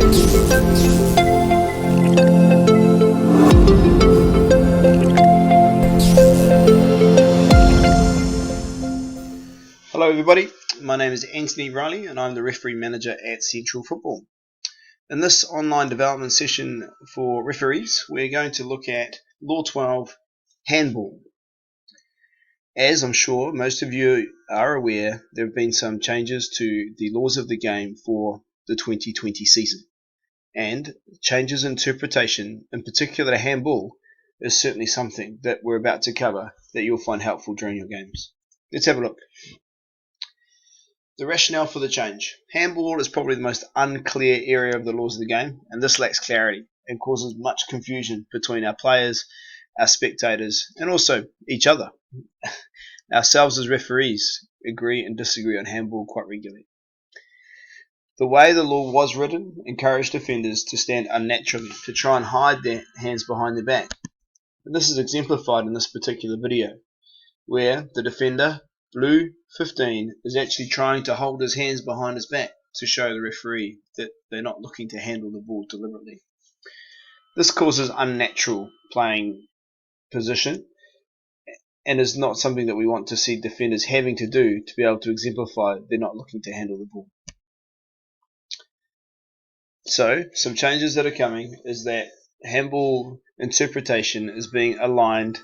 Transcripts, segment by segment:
Hello everybody, my name is Anthony Riley and I'm the referee manager at Central Football. In this online development session for referees, we're going to look at Law 12, Handball. As I'm sure most of you are aware, there have been some changes to the laws of the game for the 2020 season. And changes in interpretation, in particular handball, is certainly something that we're about to cover that you'll find helpful during your games. Let's have a look. The rationale for the change. Handball is probably the most unclear area of the laws of the game, and this lacks clarity and causes much confusion between our players, our spectators, and also each other. Ourselves as referees agree and disagree on handball quite regularly. The way the law was written encouraged defenders to stand unnaturally, to try and hide their hands behind their back. And this is exemplified in this particular video, where the defender, blue 15, is actually trying to hold his hands behind his back to show the referee that they're not looking to handle the ball deliberately. This causes unnatural playing position and is not something that we want to see defenders having to do to be able to exemplify they're not looking to handle the ball. So, some changes that are coming is that handball interpretation is being aligned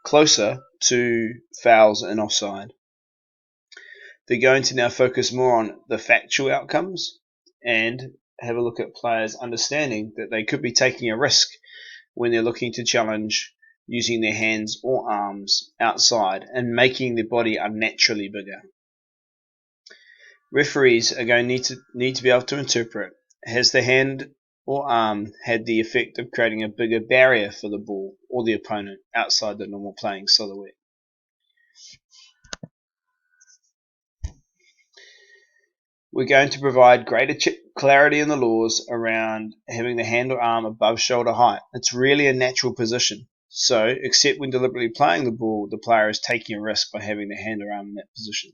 closer to fouls and offside. They're going to now focus more on the factual outcomes and have a look at players understanding that they could be taking a risk when they're looking to challenge using their hands or arms outside and making their body unnaturally bigger. Referees are going to need to be able to interpret, has the hand or arm had the effect of creating a bigger barrier for the ball or the opponent outside the normal playing silhouette. We're going to provide greater clarity in the laws around having the hand or arm above shoulder height. It's really a natural position. So, except when deliberately playing the ball, the player is taking a risk by having the hand or arm in that position.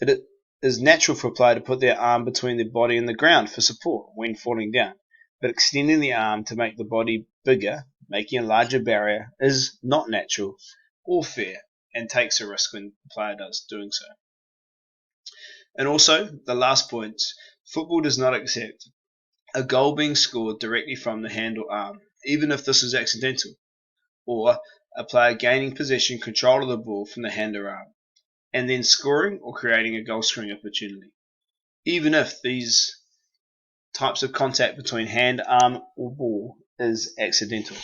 It is natural for a player to put their arm between their body and the ground for support when falling down. But extending the arm to make the body bigger, making a larger barrier, is not natural or fair and takes a risk when the player does doing so. And also, the last point, football does not accept a goal being scored directly from the hand or arm, even if this is accidental, or a player gaining possession control of the ball from the hand or arm, and then scoring or creating a goal scoring opportunity, even if these types of contact between hand, arm, or ball is accidental.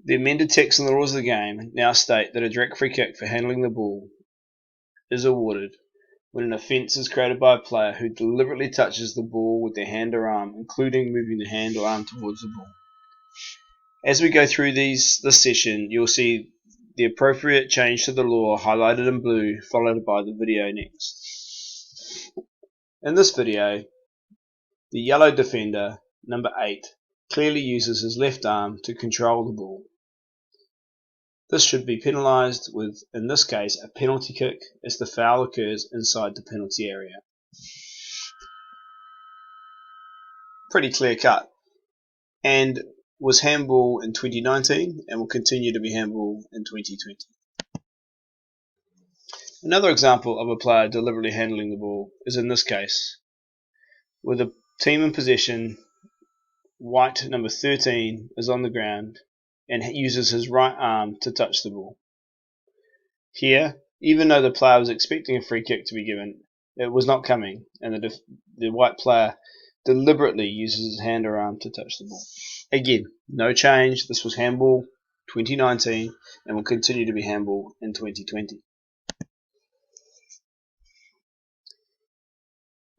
The amended text in the rules of the game now state that a direct free kick for handling the ball is awarded when an offence is created by a player who deliberately touches the ball with their hand or arm, including moving the hand or arm towards the ball. As we go through this session, you'll see the appropriate change to the law highlighted in blue, followed by the video next. In this video, the yellow defender, number 8, clearly uses his left arm to control the ball. This should be penalised with, in this case, a penalty kick as the foul occurs inside the penalty area. Pretty clear cut, and was handball in 2019 and will continue to be handball in 2020. Another example of a player deliberately handling the ball is in this case, with a team in possession, white number 13 is on the ground and uses his right arm to touch the ball. Here, even though the player was expecting a free kick to be given, it was not coming, and the white player deliberately uses his hand or arm to touch the ball. Again, no change. This was handball 2019 and will continue to be handball in 2020.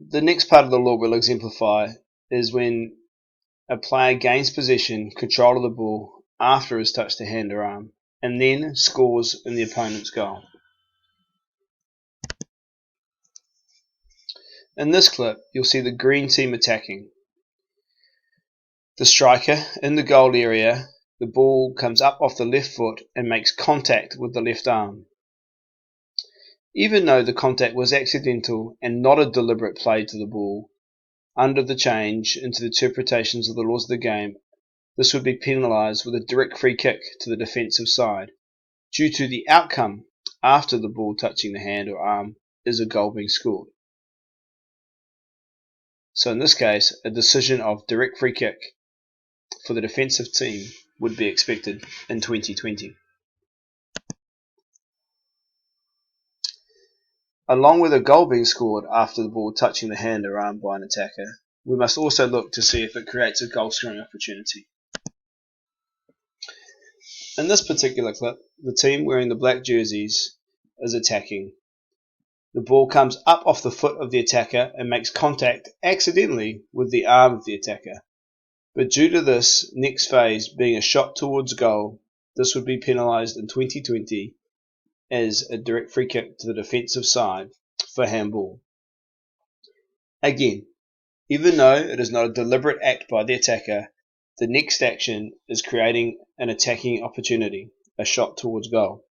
The next part of the law we'll exemplify is when a player gains possession, control of the ball after he's touched the hand or arm, and then scores in the opponent's goal. In this clip, you'll see the green team attacking. The striker in the goal area, the ball comes up off the left foot and makes contact with the left arm. Even though the contact was accidental and not a deliberate play to the ball, under the change into the interpretations of the laws of the game, this would be penalised with a direct free kick to the defensive side, due to the outcome after the ball touching the hand or arm is a goal being scored. So in this case, a decision of direct free kick for the defensive team would be expected in 2020. Along with a goal being scored after the ball touching the hand or arm by an attacker, we must also look to see if it creates a goal scoring opportunity. In this particular clip, the team wearing the black jerseys is attacking. The ball comes up off the foot of the attacker and makes contact accidentally with the arm of the attacker. But due to this next phase being a shot towards goal, this would be penalised in 2020 as a direct free kick to the defensive side for handball. Again, even though it is not a deliberate act by the attacker, the next action is creating an attacking opportunity, a shot towards goal.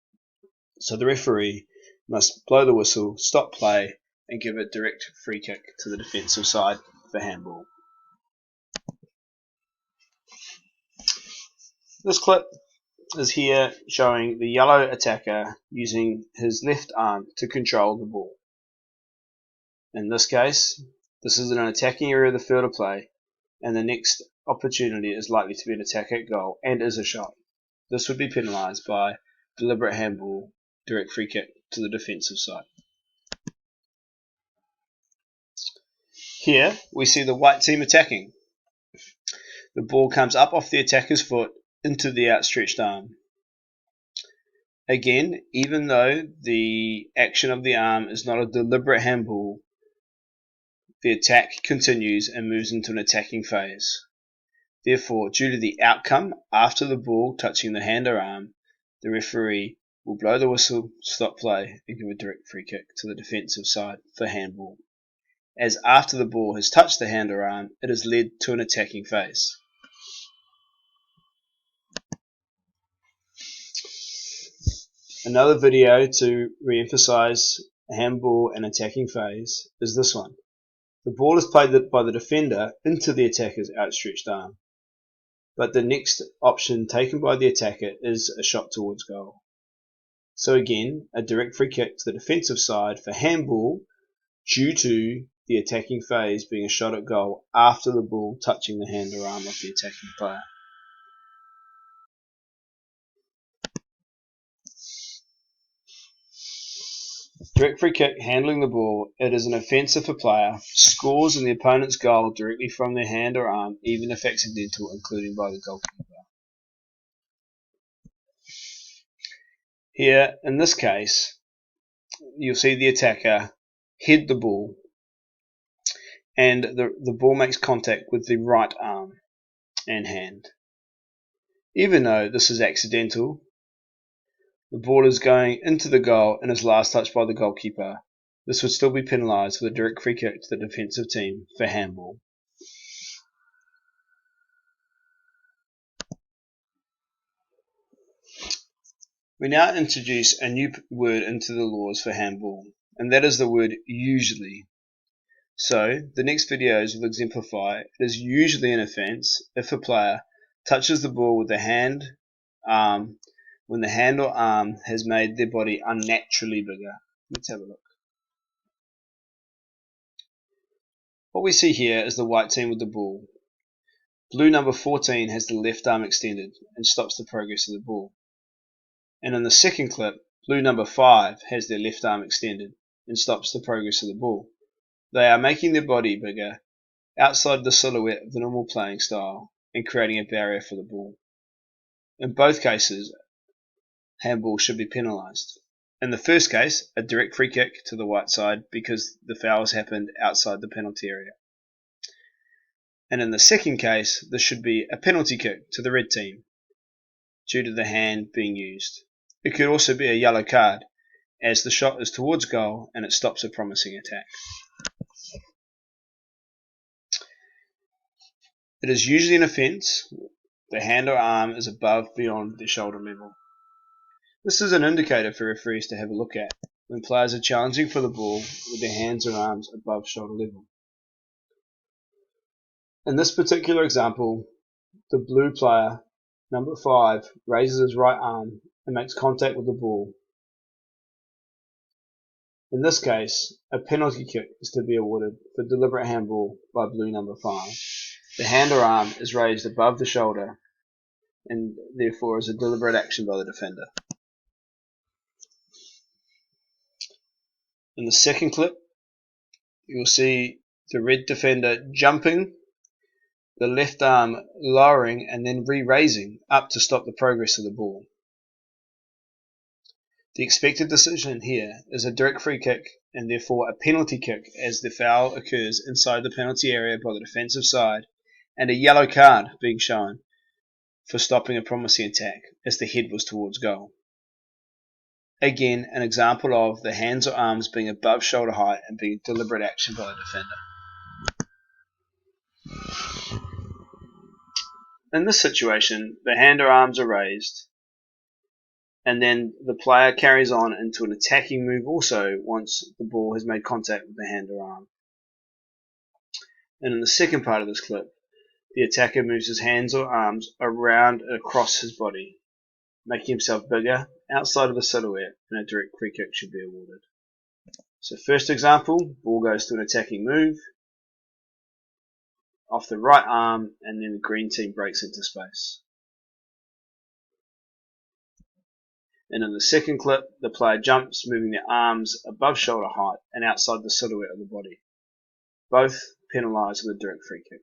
So the referee must blow the whistle, stop play, and give a direct free kick to the defensive side for handball. This clip is here showing the yellow attacker using his left arm to control the ball. In this case, this is an attacking area of the field of play, and the next opportunity is likely to be an attack at goal and is a shot. This would be penalised by deliberate handball, direct free kick to the defensive side. Here we see the white team attacking. The ball comes up off the attacker's foot into the outstretched arm. Again, even though the action of the arm is not a deliberate handball, the attack continues and moves into an attacking phase. Therefore, due to the outcome after the ball touching the hand or arm, the referee will blow the whistle, stop play, and give a direct free kick to the defensive side for handball, as after the ball has touched the hand or arm, it has led to an attacking phase. Another video to re-emphasize handball and attacking phase is this one. The ball is played by the defender into the attacker's outstretched arm, but the next option taken by the attacker is a shot towards goal. So again, a direct free kick to the defensive side for handball due to the attacking phase being a shot at goal after the ball touching the hand or arm of the attacking player. Direct free kick handling the ball, it is an offence if a player scores in the opponent's goal directly from their hand or arm, even if accidental, including by the goalkeeper. Here, in this case, you'll see the attacker head the ball and the ball makes contact with the right arm and hand. Even though this is accidental, the ball is going into the goal and is last touched by the goalkeeper. This would still be penalised with a direct free kick to the defensive team for handball. We now introduce a new word into the laws for handball, and that is the word usually. So, the next videos will exemplify it is usually an offence if a player touches the ball with the hand, arm, when the hand or arm has made their body unnaturally bigger. Let's have a look. What we see here is the white team with the ball. Blue number 14 has the left arm extended and stops the progress of the ball. And in the second clip, blue number 5 has their left arm extended and stops the progress of the ball. They are making their body bigger outside the silhouette of the normal playing style and creating a barrier for the ball. In both cases, handball should be penalised. In the first case, a direct free kick to the white side because the foul has happened outside the penalty area. And in the second case, this should be a penalty kick to the red team due to the hand being used. It could also be a yellow card as the shot is towards goal and it stops a promising attack. It is usually an offence. The hand or arm is above beyond the shoulder level. This is an indicator for referees to have a look at when players are challenging for the ball with their hands or arms above shoulder level. In this particular example, the blue player, number 5, raises his right arm and makes contact with the ball. In this case, a penalty kick is to be awarded for deliberate handball by blue number 5. The hand or arm is raised above the shoulder and therefore is a deliberate action by the defender. In the second clip, you'll see the red defender jumping, the left arm lowering and then re-raising up to stop the progress of the ball. The expected decision here is a direct free kick and therefore a penalty kick as the foul occurs inside the penalty area by the defensive side, and a yellow card being shown for stopping a promising attack as the head was towards goal. Again, an example of the hands or arms being above shoulder height and being deliberate action by the defender. In this situation, the hand or arms are raised, and then the player carries on into an attacking move also once the ball has made contact with the hand or arm. And in the second part of this clip, the attacker moves his hands or arms around and across his body, making himself bigger outside of the silhouette, and a direct free kick should be awarded. So first example, ball goes to an attacking move off the right arm, and then the green team breaks into space. And in the second clip, the player jumps, moving their arms above shoulder height and outside the silhouette of the body. Both penalised with a direct free kick.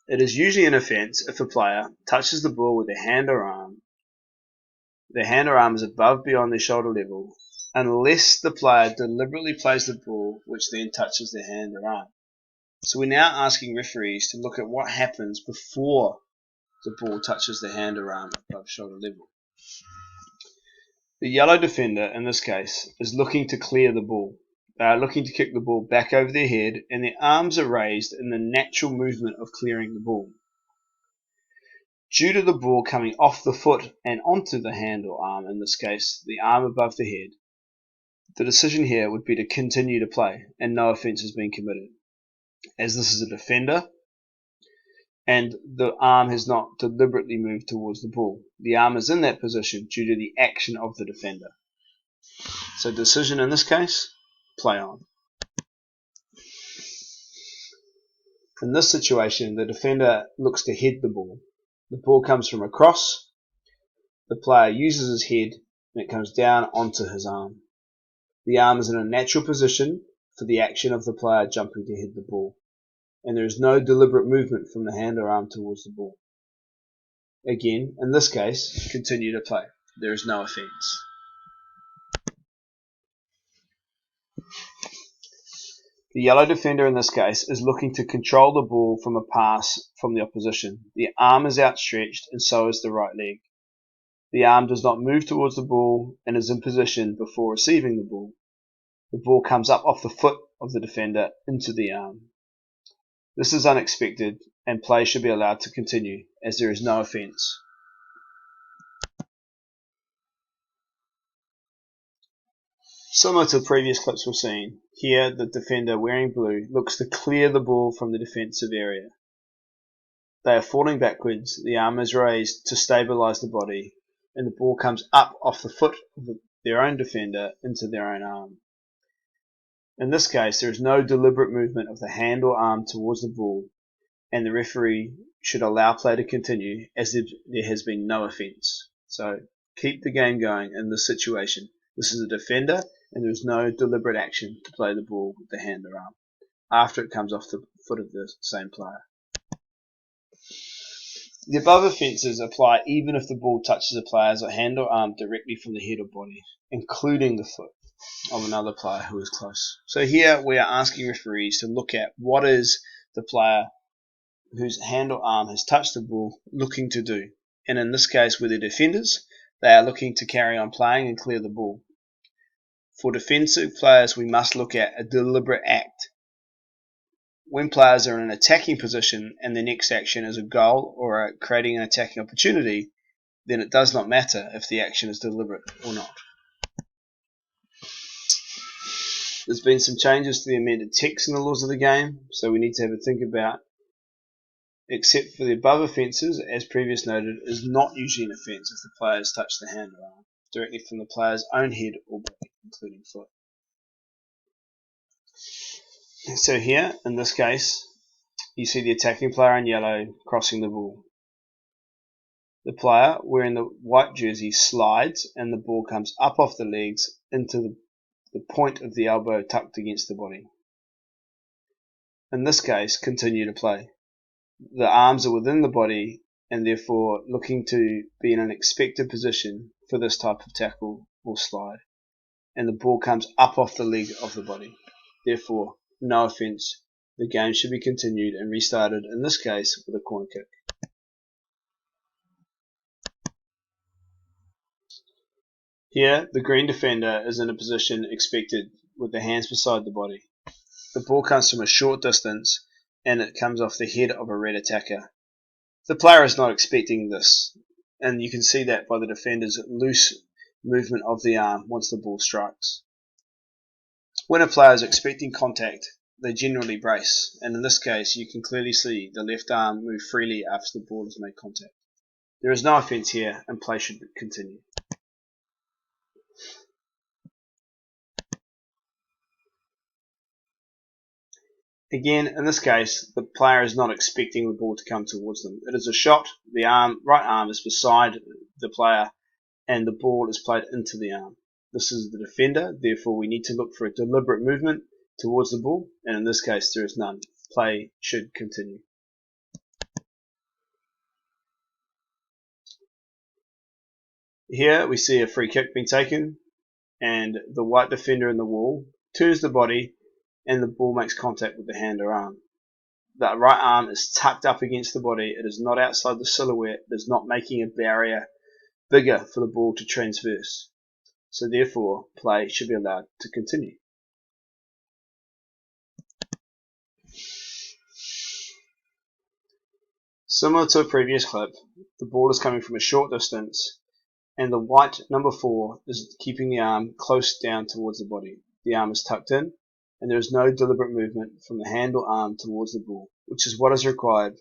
It is usually an offence if a player touches the ball with their hand or arm is above beyond their shoulder level, unless the player deliberately plays the ball, which then touches their hand or arm. So we're now asking referees to look at what happens before the ball touches the hand or arm above shoulder level. The yellow defender, in this case, is looking to clear the ball. They are looking to kick the ball back over their head, and their arms are raised in the natural movement of clearing the ball. Due to the ball coming off the foot and onto the hand or arm, in this case, the arm above the head, the decision here would be to continue to play, and no offence has been committed, as this is a defender, and the arm has not deliberately moved towards the ball. The arm is in that position due to the action of the defender. So decision in this case, play on. In this situation, the defender looks to head the ball. The ball comes from across, the player uses his head, and it comes down onto his arm. The arm is in a natural position for the action of the player jumping to head the ball, and there is no deliberate movement from the hand or arm towards the ball. Again, in this case, continue to play. There is no offence. The yellow defender in this case is looking to control the ball from a pass from the opposition. The arm is outstretched and so is the right leg. The arm does not move towards the ball and is in position before receiving the ball. The ball comes up off the foot of the defender into the arm. This is unexpected and play should be allowed to continue as there is no offence. Similar to the previous clips we've seen, here the defender wearing blue looks to clear the ball from the defensive area. They are falling backwards, the arm is raised to stabilise the body, and the ball comes up off the foot of their own defender into their own arm. In this case, there is no deliberate movement of the hand or arm towards the ball, and the referee should allow play to continue as there has been no offence. So keep the game going in this situation. This is a defender, and there is no deliberate action to play the ball with the hand or arm after it comes off the foot of the same player. The above offences apply even if the ball touches a player's hand or arm directly from the head or body, including the foot of another player who is close. So here we are asking referees to look at what is the player whose hand or arm has touched the ball looking to do. And in this case, with the defenders, they are looking to carry on playing and clear the ball. For defensive players, we must look at a deliberate act. When players are in an attacking position and the next action is a goal or creating an attacking opportunity, then it does not matter if the action is deliberate or not. There's been some changes to the amended text in the laws of the game, so we need to have a think about. Except for the above offences, as previously noted, it is not usually an offence if the players touch the hand or arm directly from the player's own head or body, including foot. So here, in this case, you see the attacking player in yellow crossing the ball. The player wearing the white jersey slides and the ball comes up off the legs into the point of the elbow tucked against the body. In this case, continue to play. The arms are within the body and therefore looking to be in an expected position for this type of tackle or slide. And the ball comes up off the leg of the body. Therefore, no offence. The game should be continued and restarted, in this case, with a corner kick. Here, the green defender is in a position expected with the hands beside the body. The ball comes from a short distance and it comes off the head of a red attacker. The player is not expecting this, and you can see that by the defender's loose movement of the arm once the ball strikes. When a player is expecting contact, they generally brace, and in this case you can clearly see the left arm move freely after the ball has made contact. There is no offence here and play should continue. Again, in this case, the player is not expecting the ball to come towards them. It is a shot, the right arm is beside the player, and the ball is played into the arm. This is the defender, therefore we need to look for a deliberate movement towards the ball, and in this case there is none. Play should continue. Here we see a free kick being taken, and the white defender in the wall turns the body and the ball makes contact with the hand or arm. The right arm is tucked up against the body, it is not outside the silhouette, it is not making a barrier bigger for the ball to transverse. So therefore, play should be allowed to continue. Similar to a previous clip, the ball is coming from a short distance and the white number 4 is keeping the arm close down towards the body. The arm is tucked in and there is no deliberate movement from the hand or arm towards the ball, which is what is required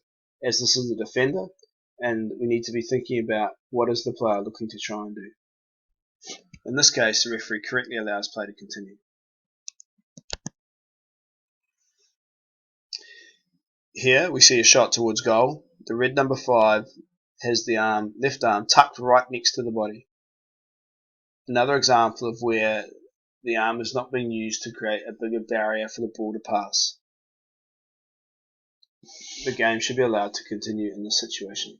as this is the defender and we need to be thinking about what is the player looking to try and do. In this case, the referee correctly allows play to continue. Here we see a shot towards goal. The red number 5 has the left arm tucked right next to the body. Another example of where the arm is not being used to create a bigger barrier for the ball to pass. The game should be allowed to continue in this situation.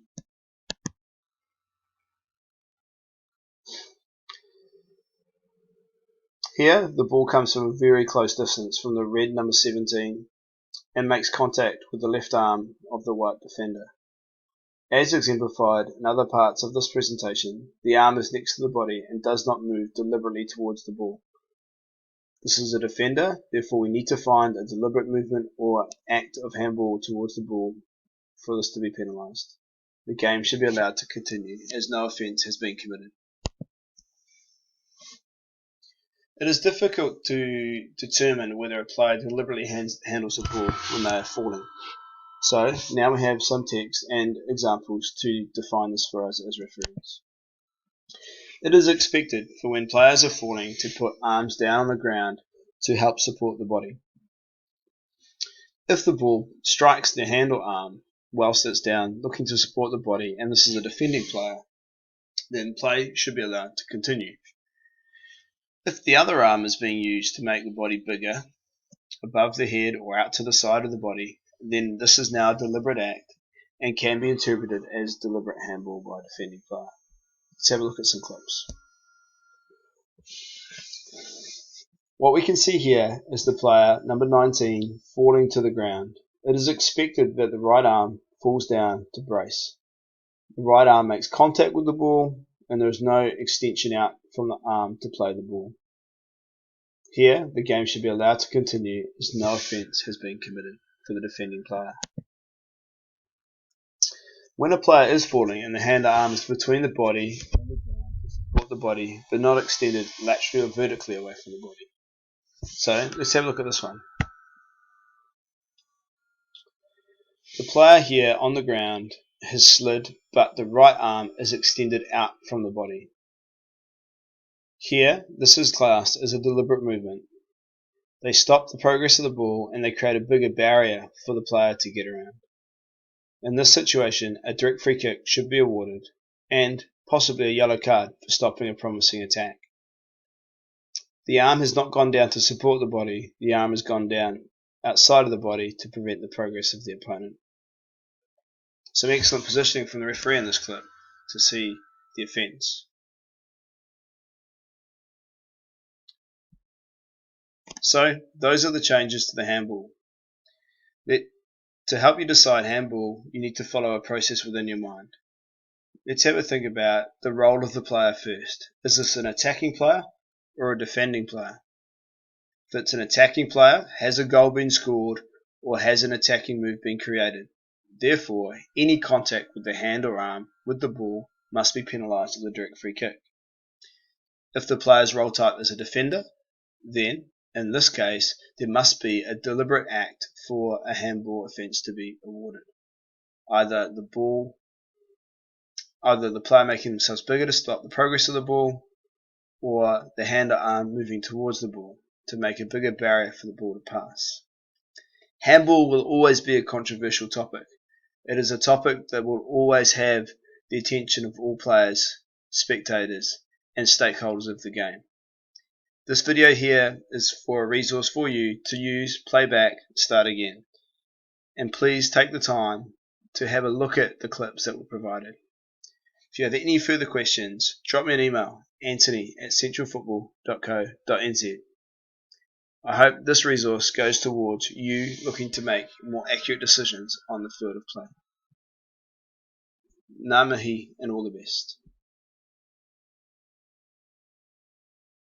Here, the ball comes from a very close distance from the red number 17 and makes contact with the left arm of the white defender. As exemplified in other parts of this presentation, the arm is next to the body and does not move deliberately towards the ball. This is a defender, therefore we need to find a deliberate movement or act of handball towards the ball for this to be penalised. The game should be allowed to continue as no offence has been committed. It is difficult to determine whether a player deliberately handles the ball when they are falling. So now we have some text and examples to define this for us as referees. It is expected for when players are falling to put arms down on the ground to help support the body. If the ball strikes the hand or arm whilst it's down looking to support the body and this is a defending player, then play should be allowed to continue. If the other arm is being used to make the body bigger, above the head or out to the side of the body, then this is now a deliberate act and can be interpreted as deliberate handball by a defending player. Let's have a look at some clips. What we can see here is the player, number 19, falling to the ground. It is expected that the right arm falls down to brace. The right arm makes contact with the ball and there is no extension out from the arm to play the ball. Here, the game should be allowed to continue as no offence has been committed for the defending player. When a player is falling and the hand or arm is between the body and the ground to support the body, but not extended laterally or vertically away from the body. So let's have a look at this one. The player here on the ground has slid, but the right arm is extended out from the body. Here, this is classed as a deliberate movement. They stop the progress of the ball and they create a bigger barrier for the player to get around. In this situation, a direct free kick should be awarded, and possibly a yellow card for stopping a promising attack. The arm has not gone down to support the body, the arm has gone down outside of the body to prevent the progress of the opponent. Some excellent positioning from the referee in this clip to see the offence. So, those are the changes to the handball. To help you decide handball, you need to follow a process within your mind. Let's have a think about the role of the player first. Is this an attacking player or a defending player? If it's an attacking player, has a goal been scored or has an attacking move been created? Therefore, any contact with the hand or arm with the ball must be penalised with a direct free kick. If the player's role type is a defender, then, in this case, there must be a deliberate act for a handball offence to be awarded. Either the player making themselves bigger to stop the progress of the ball, or the hand or arm moving towards the ball to make a bigger barrier for the ball to pass. Handball will always be a controversial topic. It is a topic that will always have the attention of all players, spectators, and stakeholders of the game. This video here is for a resource for you to use, play back, start again. And please take the time to have a look at the clips that were provided. If you have any further questions, drop me an email, anthony@centralfootball.co.nz. I hope this resource goes towards you looking to make more accurate decisions on the field of play. Ngā mihi and all the best.